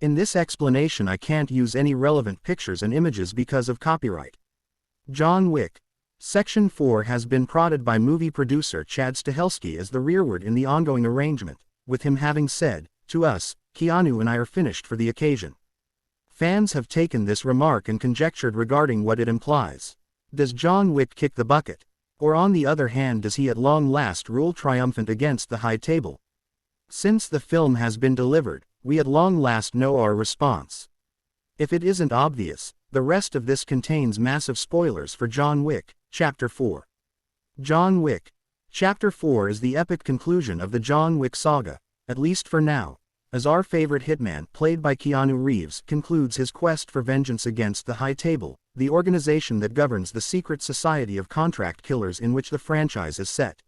In this explanation I can't use any relevant pictures and images because of copyright. John Wick. Section 4 has been prodded by movie producer Chad Stahelski as the rearward in the ongoing arrangement, with him having said, "To us, Keanu and I are finished for the occasion." Fans have taken this remark and conjectured regarding what it implies. Does John Wick kick the bucket? Or on the other hand, does he at long last rule triumphant against the high table? Since the film has been delivered, we at long last know our response. If it isn't obvious, the rest of this contains massive spoilers for John Wick, Chapter 4. John Wick. Chapter 4 is the epic conclusion of the John Wick saga, at least for now, as our favorite hitman, played by Keanu Reeves, concludes his quest for vengeance against the High Table, the organization that governs the secret society of contract killers in which the franchise is set.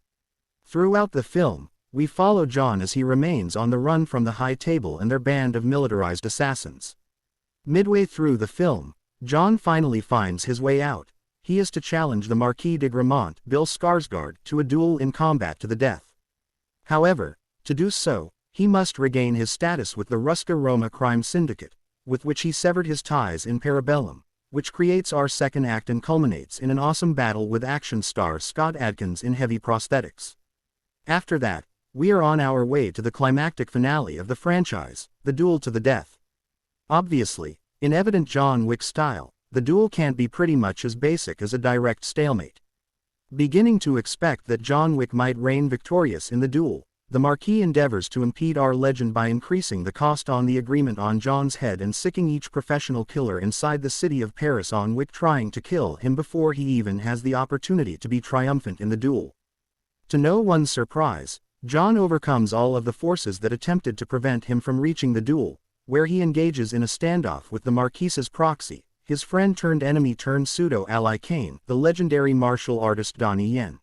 Throughout the film, we follow John as he remains on the run from the High Table and their band of militarized assassins. Midway through the film, John finally finds his way out. He is to challenge the Marquis de Gramont, Bill Skarsgård, to a duel in combat to the death. However, to do so, he must regain his status with the Ruska Roma crime syndicate, with which he severed his ties in Parabellum, which creates our second act and culminates in an awesome battle with action star Scott Adkins in heavy prosthetics. After that, we are on our way to the climactic finale of the franchise, the duel to the death. Obviously, in evident John Wick style, the duel can't be pretty much as basic as a direct stalemate. Beginning to expect that John Wick might reign victorious in the duel, the Marquis endeavors to impede our legend by increasing the cost on the agreement on John's head and sicking each professional killer inside the city of Paris on Wick, trying to kill him before he even has the opportunity to be triumphant in the duel. To no one's surprise, John overcomes all of the forces that attempted to prevent him from reaching the duel, where he engages in a standoff with the Marquis's proxy, his friend turned enemy turned pseudo-ally Kane, the legendary martial artist Donnie Yen.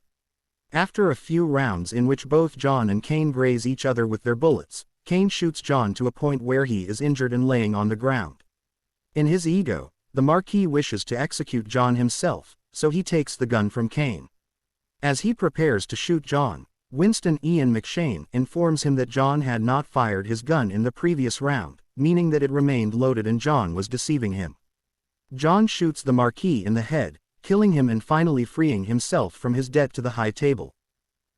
After a few rounds in which both John and Kane graze each other with their bullets, Kane shoots John to a point where he is injured and laying on the ground. In his ego, the Marquis wishes to execute John himself, so he takes the gun from Kane. As he prepares to shoot John, Winston Ian McShane informs him that John had not fired his gun in the previous round, meaning that it remained loaded and John was deceiving him. John shoots the Marquis in the head, killing him and finally freeing himself from his debt to the High Table.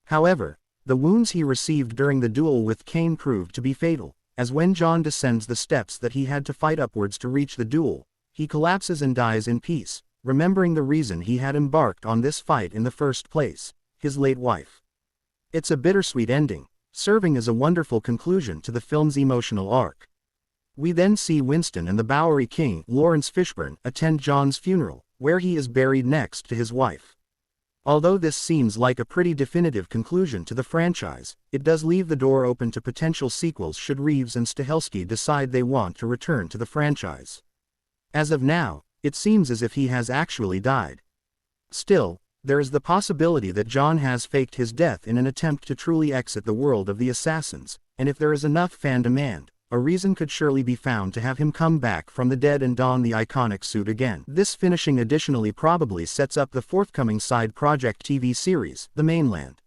However, the wounds he received during the duel with Kane proved to be fatal, as when John descends the steps that he had to fight upwards to reach the duel, he collapses and dies in peace, remembering the reason he had embarked on this fight in the first place, his late wife. It's a bittersweet ending, serving as a wonderful conclusion to the film's emotional arc. We then see Winston and the Bowery King, Laurence Fishburne, attend John's funeral, where he is buried next to his wife. Although this seems like a pretty definitive conclusion to the franchise, it does leave the door open to potential sequels should Reeves and Stahelski decide they want to return to the franchise. As of now, it seems as if he has actually died. Still, there is the possibility that John has faked his death in an attempt to truly exit the world of the assassins, and if there is enough fan demand, a reason could surely be found to have him come back from the dead and don the iconic suit again. This finishing additionally probably sets up the forthcoming side project TV series, The Mainland.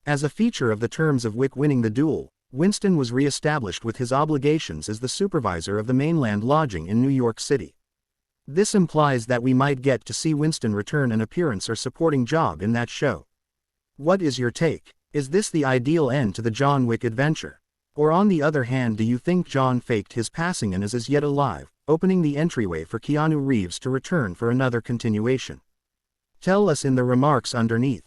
As a feature of the terms of Wick winning the duel, Winston was re-established with his obligations as the supervisor of the Mainland lodging in New York City. This implies that we might get to see Winston return an appearance or supporting job in that show. What is your take? Is this the ideal end to the John Wick adventure? Or on the other hand, do you think John faked his passing and is as yet alive, opening the entryway for Keanu Reeves to return for another continuation? Tell us in the remarks underneath.